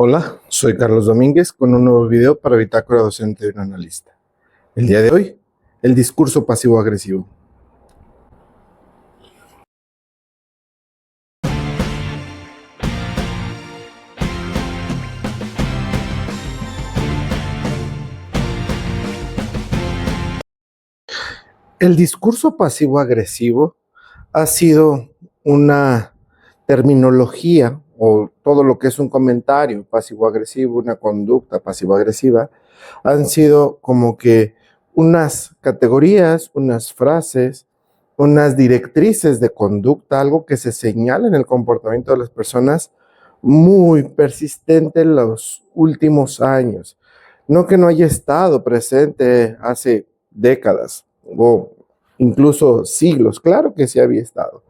Hola, soy Carlos Domínguez con un nuevo video para Bitácora Docente de un Analista. El día de hoy, el discurso pasivo-agresivo. El discurso pasivo-agresivo ha sido una terminología o todo lo que es un comentario pasivo-agresivo, una conducta pasivo-agresiva, han sido como que unas categorías, unas frases, unas directrices de conducta, algo que se señala en el comportamiento de las personas muy persistente en los últimos años. No que no haya estado presente hace décadas o incluso siglos, claro que sí había estado.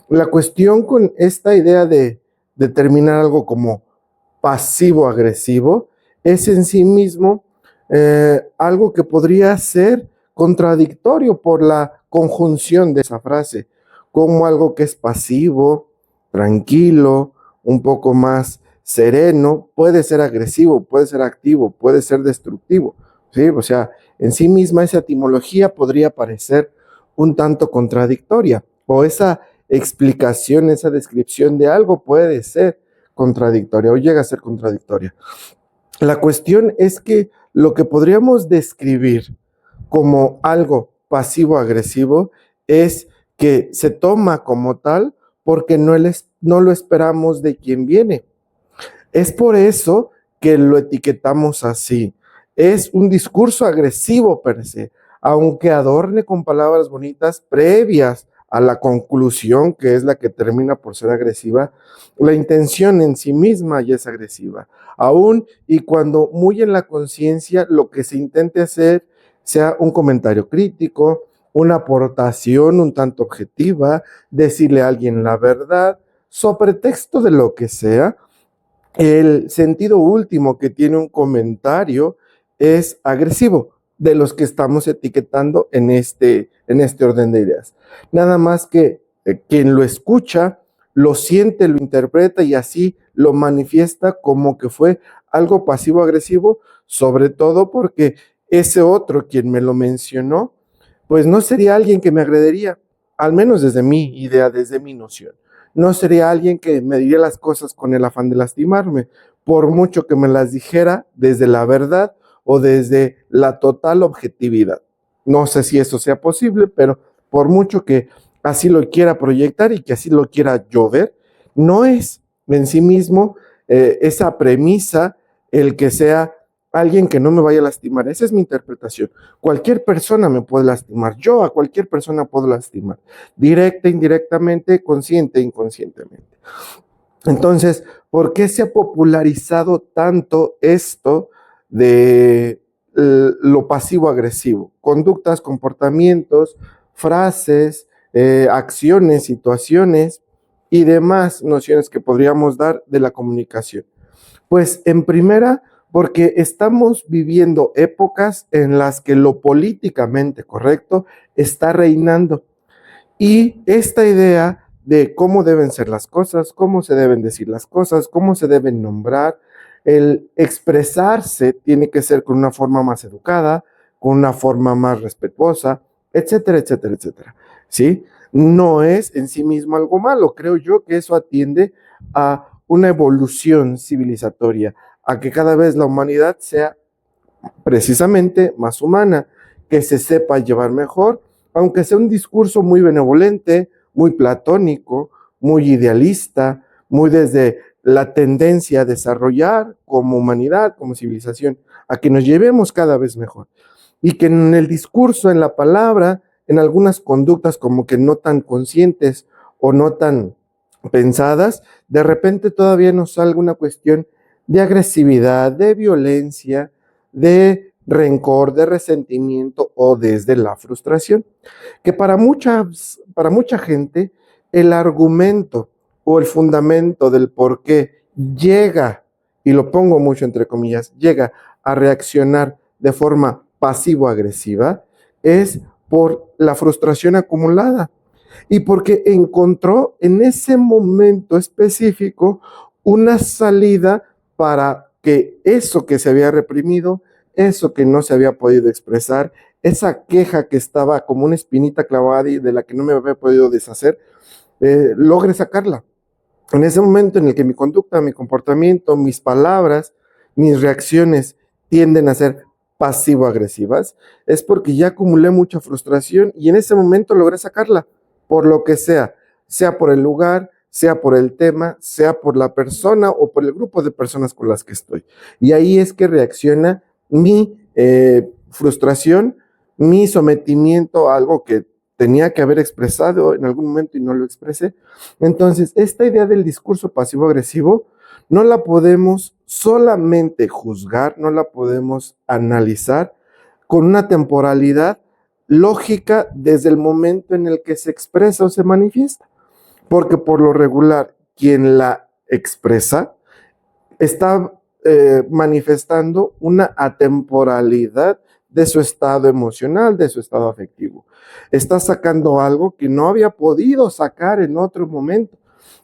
La cuestión con esta idea de determinar algo como pasivo-agresivo es en sí mismo algo que podría ser contradictorio por la conjunción de esa frase, como algo que es pasivo, tranquilo, un poco más sereno, puede ser agresivo, puede ser activo, puede ser destructivo, ¿sí? O sea, en sí misma esa etimología podría parecer un tanto contradictoria, o esa explicación, esa descripción de algo puede ser contradictoria o llega a ser contradictoria. La cuestión es que lo que podríamos describir como algo pasivo-agresivo es que se toma como tal porque no lo esperamos de quien viene. Es por eso que lo etiquetamos así. Es un discurso agresivo per se, aunque adorne con palabras bonitas previas a la conclusión, que es la que termina por ser agresiva, la intención en sí misma ya es agresiva. Aún y cuando muy en la conciencia lo que se intente hacer sea un comentario crítico, una aportación un tanto objetiva, decirle a alguien la verdad, sobre texto de lo que sea, el sentido último que tiene un comentario es agresivo, de los que estamos etiquetando en este orden de ideas. Nada más que quien lo escucha, lo siente, lo interpreta y así lo manifiesta como que fue algo pasivo-agresivo, sobre todo porque ese otro quien me lo mencionó, pues no sería alguien que me agrediría, al menos desde mi idea, desde mi noción. No sería alguien que me diría las cosas con el afán de lastimarme, por mucho que me las dijera desde la verdad o desde la total objetividad. No sé si eso sea posible, pero por mucho que así lo quiera proyectar y que así lo quiera yo ver, no es en sí mismo esa premisa el que sea alguien que no me vaya a lastimar. Esa es mi interpretación. Cualquier persona me puede lastimar. Yo a cualquier persona puedo lastimar. Directa, indirectamente, consciente, inconscientemente. Entonces, ¿por qué se ha popularizado tanto esto de lo pasivo-agresivo? Conductas, comportamientos, frases, acciones, situaciones y demás nociones que podríamos dar de la comunicación. Pues en primera, porque estamos viviendo épocas en las que lo políticamente correcto está reinando. Y esta idea de cómo deben ser las cosas, cómo se deben decir las cosas, cómo se deben nombrar, el expresarse tiene que ser con una forma más educada, con una forma más respetuosa, etcétera, etcétera, etcétera. ¿Sí? No es en sí mismo algo malo. Creo yo que eso atiende a una evolución civilizatoria, a que cada vez la humanidad sea precisamente más humana, que se sepa llevar mejor, aunque sea un discurso muy benevolente, muy platónico, muy idealista, muy desde la tendencia a desarrollar como humanidad, como civilización, a que nos llevemos cada vez mejor. Y que en el discurso, en la palabra, en algunas conductas como que no tan conscientes o no tan pensadas, de repente todavía nos salga una cuestión de agresividad, de violencia, de rencor, de resentimiento o desde la frustración, que para mucha gente el argumento o el fundamento del por qué llega, y lo pongo mucho entre comillas, llega a reaccionar de forma pasivo-agresiva, es por la frustración acumulada y porque encontró en ese momento específico una salida para que eso que se había reprimido, eso que no se había podido expresar, esa queja que estaba como una espinita clavada y de la que no me había podido deshacer, logre sacarla. En ese momento en el que mi conducta, mi comportamiento, mis palabras, mis reacciones tienden a ser pasivo-agresivas, es porque ya acumulé mucha frustración y en ese momento logré sacarla, por lo que sea por el lugar, sea por el tema, sea por la persona o por el grupo de personas con las que estoy. Y ahí es que reacciona mi frustración, mi sometimiento a algo que tenía que haber expresado en algún momento y no lo expresé. Entonces, esta idea del discurso pasivo-agresivo no la podemos solamente juzgar, no la podemos analizar con una temporalidad lógica desde el momento en el que se expresa o se manifiesta, porque por lo regular quien la expresa está manifestando una atemporalidad de su estado emocional, de su estado afectivo. Está sacando algo que no había podido sacar en otro momento.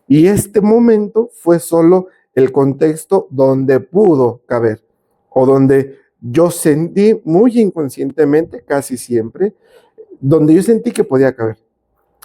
Y este momento fue solo el contexto donde pudo caber, o donde yo sentí muy inconscientemente, casi siempre, donde yo sentí que podía caber.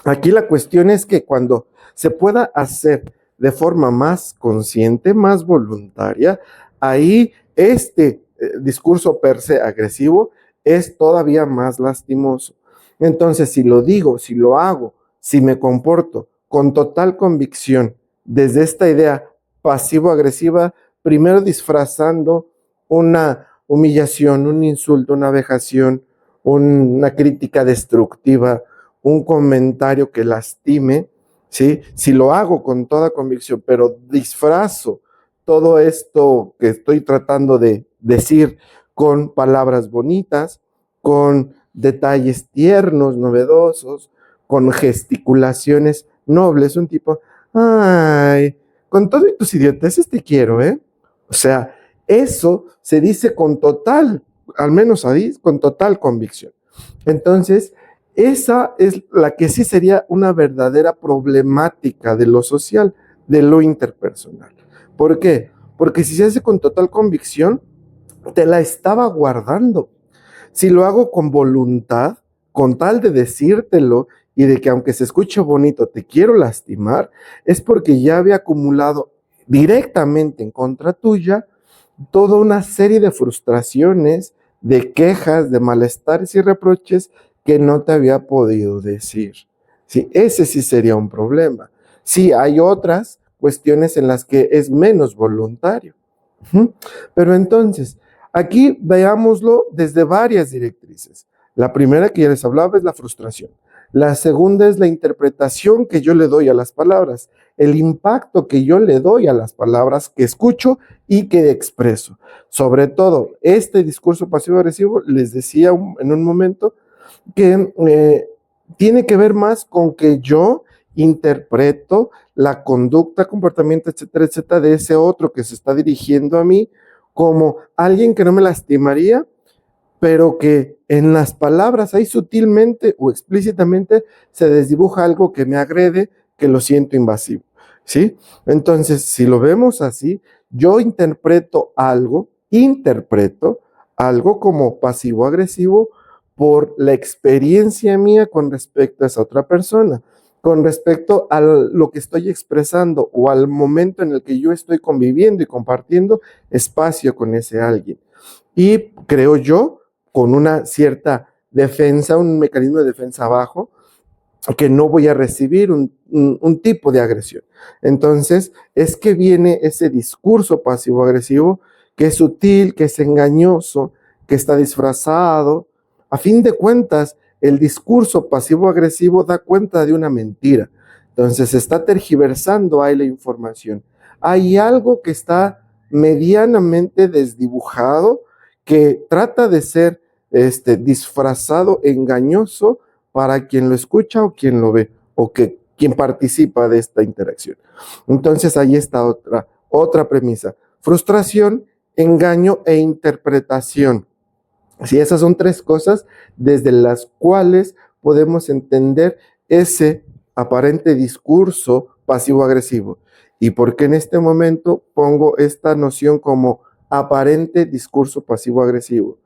Aquí la cuestión es que cuando se pueda hacer de forma más consciente, más voluntaria, ahí este discurso per se agresivo es todavía más lastimoso. Entonces, si lo digo, si lo hago, si me comporto con total convicción desde esta idea pasivo-agresiva, primero disfrazando una humillación, un insulto, una vejación, una crítica destructiva, un comentario que lastime, ¿sí? Si lo hago con toda convicción, pero disfrazo todo esto que estoy tratando de decir con palabras bonitas, con detalles tiernos, novedosos, con gesticulaciones nobles, un tipo, ay, con todo y tus idioteces te quiero, ¿eh? O sea, eso se dice con total, al menos ahí, con total convicción. Entonces, esa es la que sí sería una verdadera problemática de lo social, de lo interpersonal. ¿Por qué? Porque si se hace con total convicción, te la estaba guardando. Si lo hago con voluntad, con tal de decírtelo y de que aunque se escuche bonito, te quiero lastimar, es porque ya había acumulado directamente en contra tuya toda una serie de frustraciones, de quejas, de malestares y reproches que no te había podido decir. Sí, ese sí sería un problema. Sí, hay otras cuestiones en las que es menos voluntario. Pero entonces, aquí veámoslo desde varias directrices. La primera que ya les hablaba es la frustración. La segunda es la interpretación que yo le doy a las palabras, el impacto que yo le doy a las palabras que escucho y que expreso. Sobre todo, este discurso pasivo-agresivo, les decía en un momento, que tiene que ver más con que yo interpreto la conducta, comportamiento, etcétera, etcétera, de ese otro que se está dirigiendo a mí como alguien que no me lastimaría, pero que en las palabras ahí sutilmente o explícitamente se desdibuja algo que me agrede, que lo siento invasivo, ¿sí? Entonces, si lo vemos así, yo interpreto algo como pasivo-agresivo por la experiencia mía con respecto a esa otra persona, con respecto a lo que estoy expresando o al momento en el que yo estoy conviviendo y compartiendo espacio con ese alguien. Y creo yo, con una cierta defensa, un mecanismo de defensa bajo, que no voy a recibir un tipo de agresión. Entonces, es que viene ese discurso pasivo-agresivo que es sutil, que es engañoso, que está disfrazado. A fin de cuentas, el discurso pasivo-agresivo da cuenta de una mentira. Entonces, se está tergiversando ahí la información. Hay algo que está medianamente desdibujado, que trata de ser disfrazado, engañoso, para quien lo escucha o quien lo ve, o que quien participa de esta interacción. Entonces ahí está otra premisa. Frustración, engaño e interpretación. Sí, esas son tres cosas desde las cuales podemos entender ese aparente discurso pasivo-agresivo. ¿Y por qué en este momento pongo esta noción como aparente discurso pasivo-agresivo?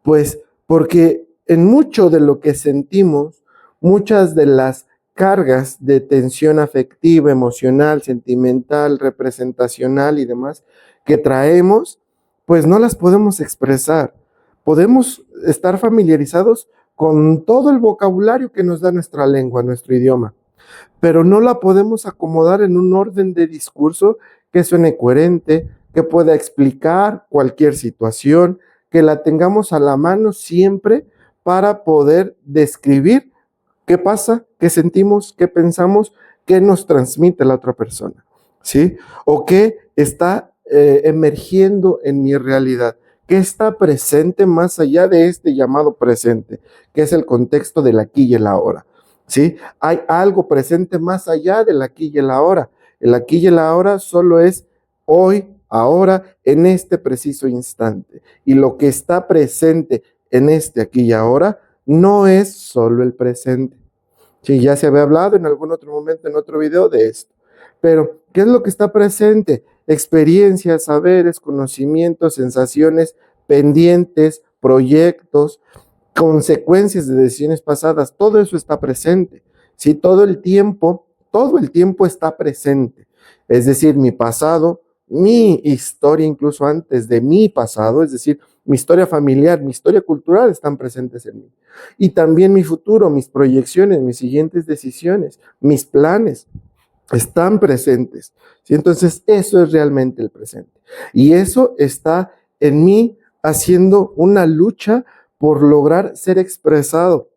Pues porque en mucho de lo que sentimos, muchas de las cargas de tensión afectiva, emocional, sentimental, representacional y demás que traemos, pues no las podemos expresar. Podemos estar familiarizados con todo el vocabulario que nos da nuestra lengua, nuestro idioma, pero no la podemos acomodar en un orden de discurso que suene coherente, que pueda explicar cualquier situación, que la tengamos a la mano siempre para poder describir qué pasa, qué sentimos, qué pensamos, qué nos transmite la otra persona, ¿sí? O qué está emergiendo en mi realidad, qué está presente más allá de este llamado presente, que es el contexto del aquí y el ahora, ¿sí? Hay algo presente más allá del aquí y el ahora. El aquí y el ahora solo es hoy, ahora, en este preciso instante. Y lo que está presente en este aquí y ahora no es solo el presente. Sí, ya se había hablado en algún otro momento, en otro video de esto. Pero, ¿qué es lo que está presente? Experiencias, saberes, conocimientos, sensaciones, pendientes, proyectos, consecuencias de decisiones pasadas, todo eso está presente. Sí, todo el tiempo está presente. Es decir, mi pasado, mi historia incluso antes de mi pasado, es decir, mi historia familiar, mi historia cultural están presentes en mí. Y también mi futuro, mis proyecciones, mis siguientes decisiones, mis planes están presentes. ¿Sí? Entonces, eso es realmente el presente. Y eso está en mí haciendo una lucha por lograr ser expresado.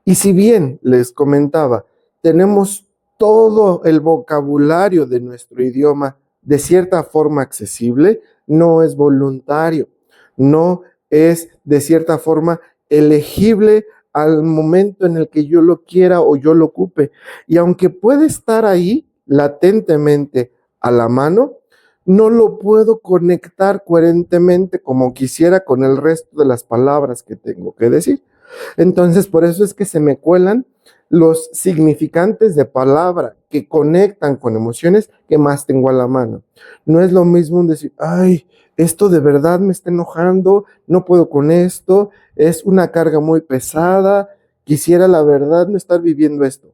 Y si bien les comentaba, tenemos todo el vocabulario de nuestro idioma de cierta forma accesible, no es voluntario, no es de cierta forma elegible al momento en el que yo lo quiera o yo lo ocupe. Y aunque puede estar ahí latentemente a la mano, no lo puedo conectar coherentemente como quisiera con el resto de las palabras que tengo que decir. Entonces, por eso es que se me cuelan los significantes de palabra que conectan con emociones que más tengo a la mano. No es lo mismo decir, ay, esto de verdad me está enojando, no puedo con esto, es una carga muy pesada, quisiera la verdad no estar viviendo esto,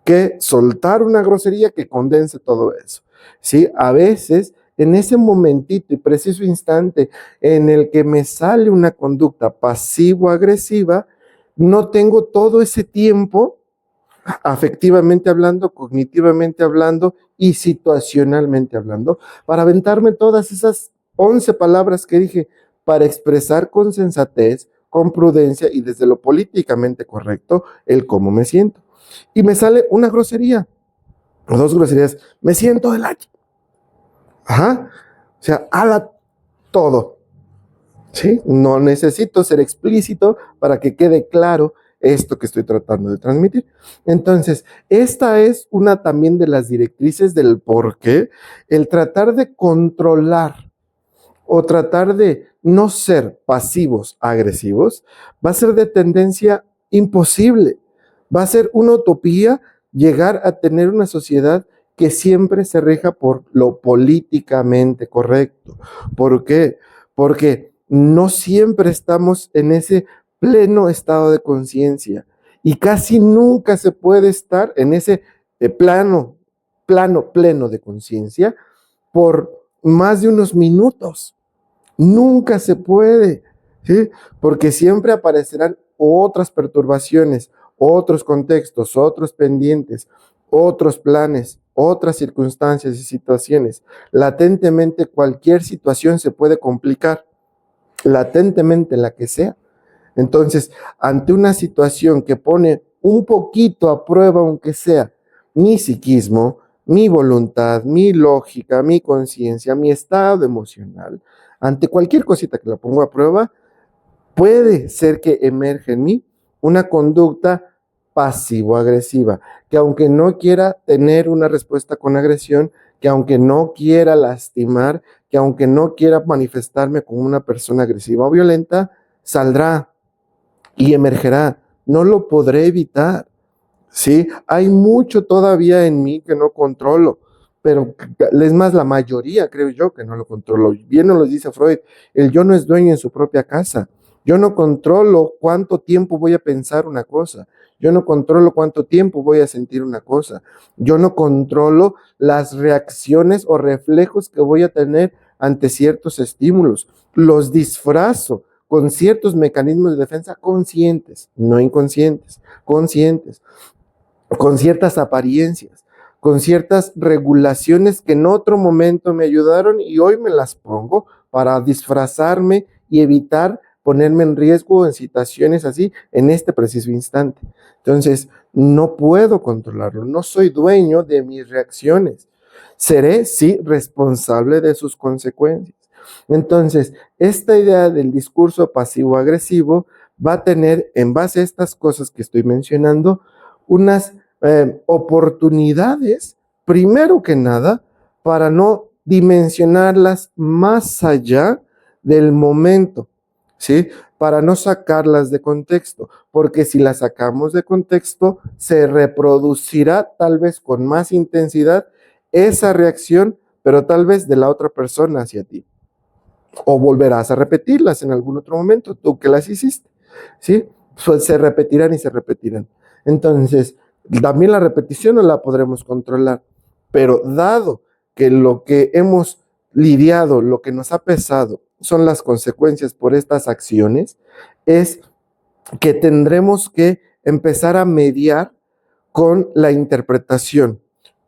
que soltar una grosería que condense todo eso. ¿Sí? A veces, en ese momentito y preciso instante en el que me sale una conducta pasivo-agresiva, no tengo todo ese tiempo, afectivamente hablando, cognitivamente hablando y situacionalmente hablando, para aventarme todas esas 11 palabras que dije, para expresar con sensatez, con prudencia y desde lo políticamente correcto el cómo me siento. Y me sale una grosería, o dos groserías, me siento del H. Ajá, o sea, ala todo. ¿Sí? No necesito ser explícito para que quede claro esto que estoy tratando de transmitir. Entonces, esta es una también de las directrices del por qué el tratar de controlar o tratar de no ser pasivos agresivos va a ser de tendencia imposible. Va a ser una utopía llegar a tener una sociedad que siempre se rija por lo políticamente correcto. ¿Por qué? Porque no siempre estamos en ese pleno estado de conciencia y casi nunca se puede estar en ese pleno de conciencia por más de unos minutos. Nunca se puede, ¿sí? Porque siempre aparecerán otras perturbaciones, otros contextos, otros pendientes, otros planes, otras circunstancias y situaciones. Latentemente cualquier situación se puede complicar, latentemente la que sea. Entonces, ante una situación que pone un poquito a prueba, aunque sea mi psiquismo, mi voluntad, mi lógica, mi conciencia, mi estado emocional, ante cualquier cosita que la pongo a prueba, puede ser que emerja en mí una conducta pasivo-agresiva, que aunque no quiera tener una respuesta con agresión, que aunque no quiera lastimar, que aunque no quiera manifestarme como una persona agresiva o violenta, saldrá y emergerá. No lo podré evitar. ¿Sí? Hay mucho todavía en mí que no controlo, pero es más la mayoría, creo yo, que no lo controlo. Bien nos lo dice Freud, el yo no es dueño en su propia casa. Yo no controlo cuánto tiempo voy a pensar una cosa. Yo no controlo cuánto tiempo voy a sentir una cosa. Yo no controlo las reacciones o reflejos que voy a tener ante ciertos estímulos. Los disfrazo con ciertos mecanismos de defensa conscientes, no inconscientes, conscientes, con ciertas apariencias, con ciertas regulaciones que en otro momento me ayudaron y hoy me las pongo para disfrazarme y evitar ponerme en riesgo en situaciones así en este preciso instante. Entonces, no puedo controlarlo, no soy dueño de mis reacciones. Seré, sí, responsable de sus consecuencias. Entonces, esta idea del discurso pasivo-agresivo va a tener, en base a estas cosas que estoy mencionando, unas oportunidades, primero que nada, para no dimensionarlas más allá del momento, ¿sí? Para no sacarlas de contexto, porque si las sacamos de contexto, se reproducirá tal vez con más intensidad esa reacción, pero tal vez de la otra persona hacia ti. O volverás a repetirlas en algún otro momento, tú que las hiciste, ¿sí? Pues se repetirán y se repetirán. Entonces, también la repetición no la podremos controlar, pero dado que lo que hemos lidiado, lo que nos ha pesado, son las consecuencias por estas acciones, es que tendremos que empezar a mediar con la interpretación,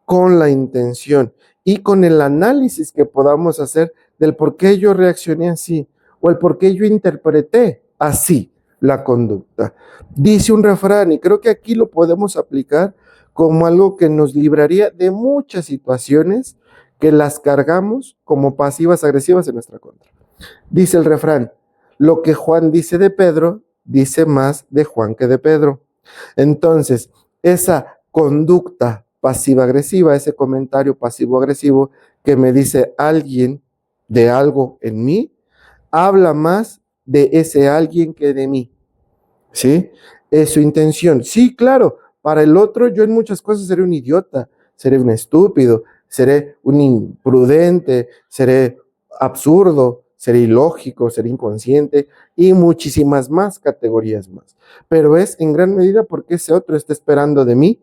con la intención y con el análisis que podamos hacer del por qué yo reaccioné así o el por qué yo interpreté así la conducta. Dice un refrán, y creo que aquí lo podemos aplicar como algo que nos libraría de muchas situaciones que las cargamos como pasivas agresivas en nuestra contra. Dice el refrán, lo que Juan dice de Pedro, dice más de Juan que de Pedro. Entonces, esa conducta pasiva-agresiva, ese comentario pasivo-agresivo que me dice alguien de algo en mí, habla más de ese alguien que de mí, ¿sí? Es su intención. Sí, claro, para el otro yo en muchas cosas seré un idiota, seré un estúpido, seré un imprudente, seré absurdo, seré ilógico, seré inconsciente y muchísimas más categorías más. Pero es en gran medida porque ese otro está esperando de mí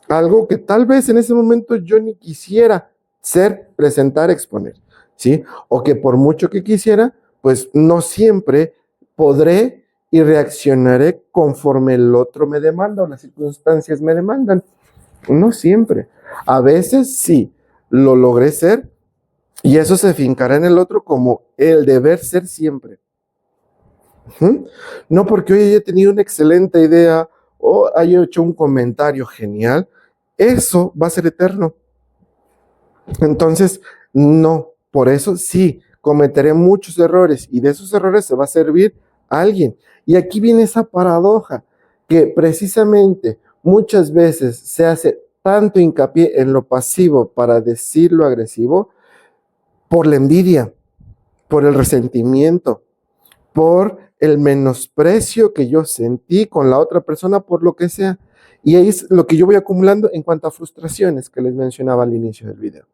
algo que tal vez en ese momento yo ni quisiera ser, presentar, exponer, ¿sí? O que por mucho que quisiera, pues no siempre podré y reaccionaré conforme el otro me demanda o las circunstancias me demandan. No siempre. A veces sí, lo logré ser y eso se fincará en el otro como el deber ser siempre. No porque hoy haya tenido una excelente idea o haya hecho un comentario genial, eso va a ser eterno. Entonces, no, por eso sí, cometeré muchos errores y de esos errores se va a servir a alguien. Y aquí viene esa paradoja que precisamente muchas veces se hace tanto hincapié en lo pasivo para decir lo agresivo por la envidia, por el resentimiento, por el menosprecio que yo sentí con la otra persona por lo que sea. Y ahí es lo que yo voy acumulando en cuanto a frustraciones que les mencionaba al inicio del video.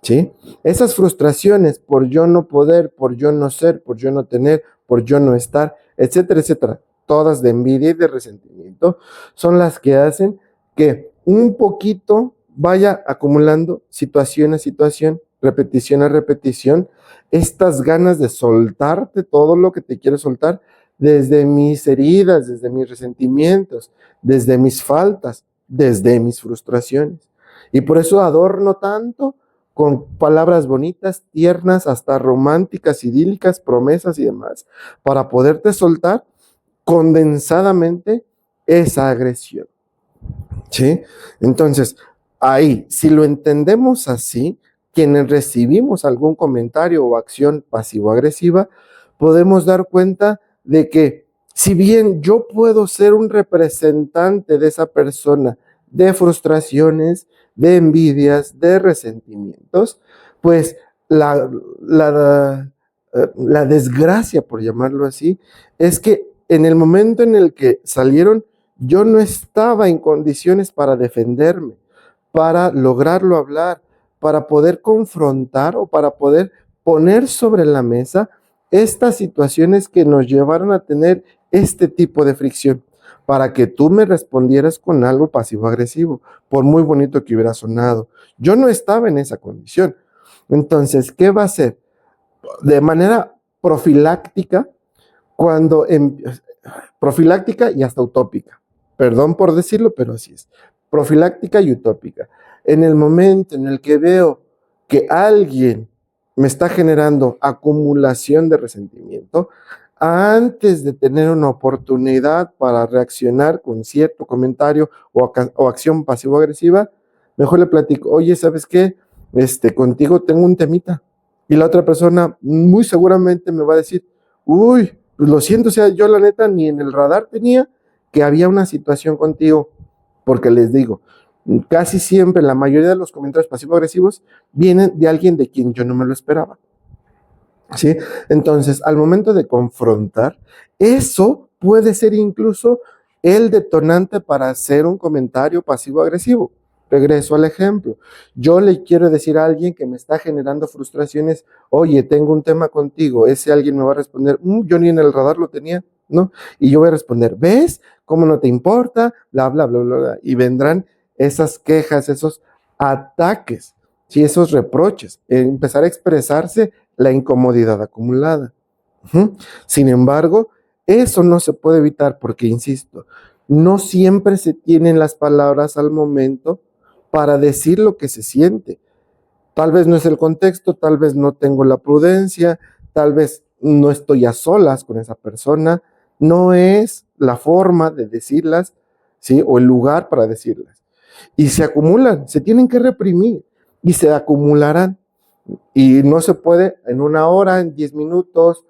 ¿Sí? Esas frustraciones por yo no poder, por yo no ser, por yo no tener, por yo no estar, etcétera, etcétera, todas de envidia y de resentimiento, son las que hacen que un poquito vaya acumulando situación a situación, repetición a repetición, estas ganas de soltarte todo lo que te quiero soltar, desde mis heridas, desde mis resentimientos, desde mis faltas, desde mis frustraciones. Y por eso adorno tanto con palabras bonitas, tiernas, hasta románticas, idílicas, promesas y demás, para poderte soltar condensadamente esa agresión. ¿Sí? Entonces, ahí, si lo entendemos así, quienes recibimos algún comentario o acción pasivo-agresiva, podemos dar cuenta de que si bien yo puedo ser un representante de esa persona, de frustraciones, de envidias, de resentimientos, pues la desgracia, por llamarlo así, es que en el momento en el que salieron, yo no estaba en condiciones para defenderme, para lograrlo hablar, para poder confrontar o para poder poner sobre la mesa estas situaciones que nos llevaron a tener este tipo de fricción, para que tú me respondieras con algo pasivo-agresivo, por muy bonito que hubiera sonado. Yo no estaba en esa condición. Entonces, ¿qué va a hacer? De manera profiláctica, cuando profiláctica y hasta utópica. Perdón por decirlo, pero así es. Profiláctica y utópica. En el momento en el que veo que alguien me está generando acumulación de resentimiento, antes de tener una oportunidad para reaccionar con cierto comentario o acción pasivo-agresiva, mejor le platico, oye, ¿sabes qué? Contigo tengo un temita. Y la otra persona muy seguramente me va a decir, uy, pues lo siento, o sea, yo la neta ni en el radar tenía que había una situación contigo, porque les digo, casi siempre la mayoría de los comentarios pasivo-agresivos vienen de alguien de quien yo no me lo esperaba. ¿Sí? Entonces, al momento de confrontar, eso puede ser incluso el detonante para hacer un comentario pasivo-agresivo. Regreso al ejemplo. Yo le quiero decir a alguien que me está generando frustraciones, oye, tengo un tema contigo. Ese alguien me va a responder, yo ni en el radar lo tenía, ¿no? Y yo voy a responder, ¿ves? ¿Cómo no te importa? Bla, bla, bla, bla, bla. Y vendrán esas quejas, esos ataques, ¿sí? Esos reproches, empezar a expresarse la incomodidad acumulada. Sin embargo, eso no se puede evitar porque, insisto, no siempre se tienen las palabras al momento para decir lo que se siente. Tal vez no es el contexto, tal vez no tengo la prudencia, tal vez no estoy a solas con esa persona, no es la forma de decirlas, ¿sí? O el lugar para decirlas. Y se acumulan, se tienen que reprimir y se acumularán. Y no se puede en una hora, en 10 minutos,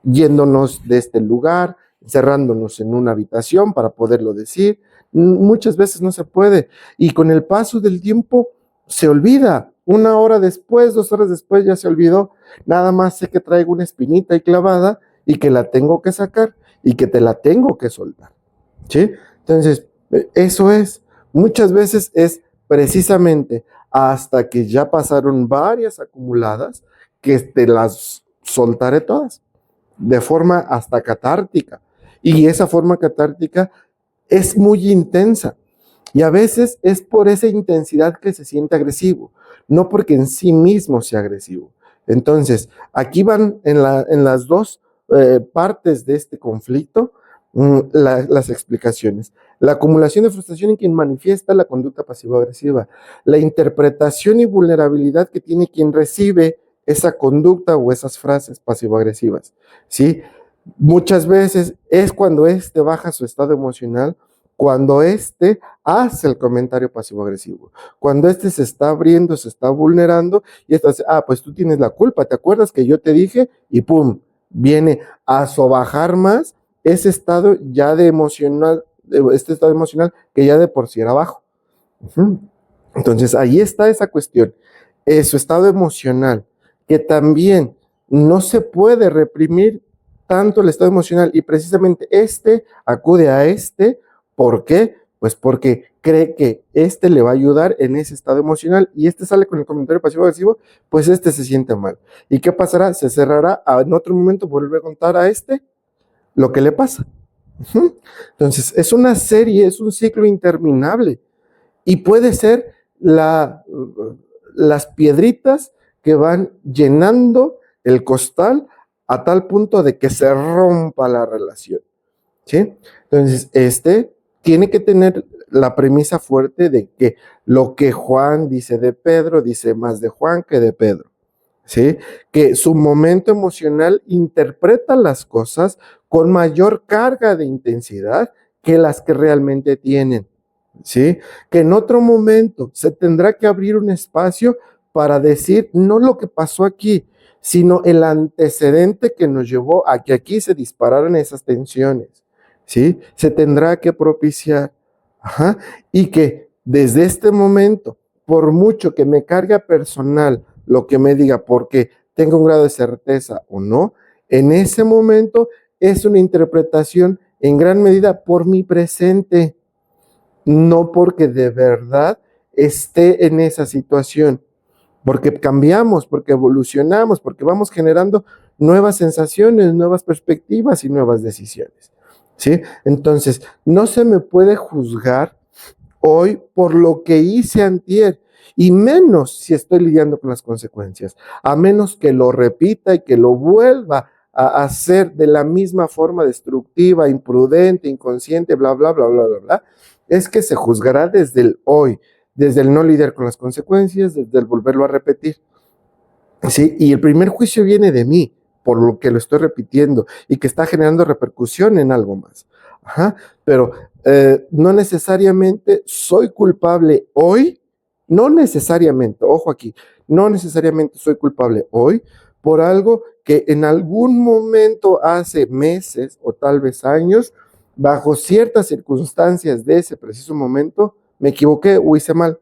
yéndonos de este lugar, cerrándonos en una habitación para poderlo decir. Muchas veces no se puede. Y con el paso del tiempo se olvida. Una hora después, 2 horas después ya se olvidó. Nada más sé que traigo una espinita ahí clavada y que la tengo que sacar y que te la tengo que soltar. ¿Sí? Entonces, eso es. Muchas veces es precisamente hasta que ya pasaron varias acumuladas que te las soltaré todas, de forma hasta catártica. Y esa forma catártica es muy intensa. Y a veces es por esa intensidad que se siente agresivo, no porque en sí mismo sea agresivo. Entonces, aquí van en las dos partes de este conflicto las explicaciones. La acumulación de frustración en quien manifiesta la conducta pasivo-agresiva, la interpretación y vulnerabilidad que tiene quien recibe esa conducta o esas frases pasivo-agresivas, ¿sí? Muchas veces es cuando baja su estado emocional, cuando hace el comentario pasivo-agresivo, cuando se está abriendo, se está vulnerando y dice, pues tú tienes la culpa, ¿te acuerdas que yo te dije? Y pum, viene a sobajar más ese estado ya este estado emocional que ya de por sí era bajo. Entonces ahí está esa cuestión, su estado emocional, que también no se puede reprimir tanto el estado emocional y precisamente acude a ¿por qué? Pues porque cree que le va a ayudar en ese estado emocional y sale con el comentario pasivo-agresivo, pues se siente mal. ¿Y qué pasará? Se cerrará, en otro momento vuelve a contar a lo que le pasa. Entonces, es una serie, es un ciclo interminable y puede ser las piedritas que van llenando el costal a tal punto de que se rompa la relación, ¿sí? Entonces, tiene que tener la premisa fuerte de que lo que Juan dice de Pedro, dice más de Juan que de Pedro, ¿sí? Que su momento emocional interpreta las cosas con mayor carga de intensidad que las que realmente tienen, ¿sí? Que en otro momento se tendrá que abrir un espacio para decir no lo que pasó aquí, sino el antecedente que nos llevó a que aquí se dispararan esas tensiones, ¿sí? Se tendrá que propiciar, y que desde este momento, por mucho que me cargue personal lo que me diga, porque tengo un grado de certeza o no, en ese momento es una interpretación en gran medida por mi presente, no porque de verdad esté en esa situación, porque cambiamos, porque evolucionamos, porque vamos generando nuevas sensaciones, nuevas perspectivas y nuevas decisiones, ¿sí? Entonces, no se me puede juzgar hoy por lo que hice antier, y menos si estoy lidiando con las consecuencias, a menos que lo repita y que lo vuelva a hacer de la misma forma destructiva, imprudente, inconsciente, bla, bla, bla, bla, bla, bla, es que se juzgará desde el hoy, desde el no lidiar con las consecuencias, desde el volverlo a repetir. ¿Sí? Y el primer juicio viene de mí, por lo que lo estoy repitiendo y que está generando repercusión en algo más. Ajá. Pero no necesariamente soy culpable hoy, no necesariamente, ojo aquí, no necesariamente soy culpable hoy por algo que en algún momento hace meses o tal vez años, bajo ciertas circunstancias de ese preciso momento, me equivoqué o hice mal,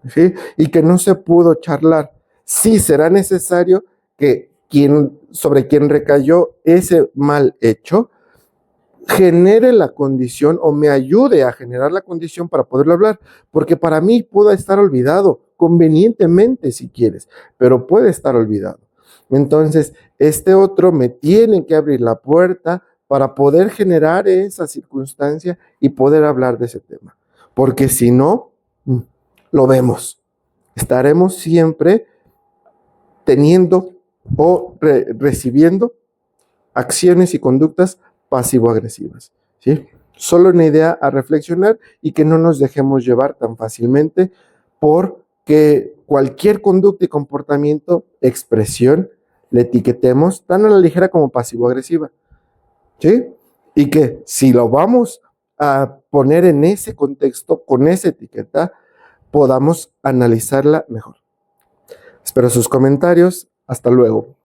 ¿sí? Y que no se pudo charlar. Sí será necesario que sobre quien recayó ese mal hecho genere la condición o me ayude a generar la condición para poderlo hablar, porque para mí puede estar olvidado, convenientemente si quieres, pero puede estar olvidado. Entonces, este otro me tiene que abrir la puerta para poder generar esa circunstancia y poder hablar de ese tema, porque si no, lo vemos. Estaremos siempre teniendo o recibiendo acciones y conductas pasivo-agresivas, ¿sí? Solo una idea a reflexionar y que no nos dejemos llevar tan fácilmente por que cualquier conducta y comportamiento, expresión, le etiquetemos tan a la ligera como pasivo-agresiva, ¿sí? Y que si lo vamos a poner en ese contexto, con esa etiqueta, podamos analizarla mejor. Espero sus comentarios. Hasta luego.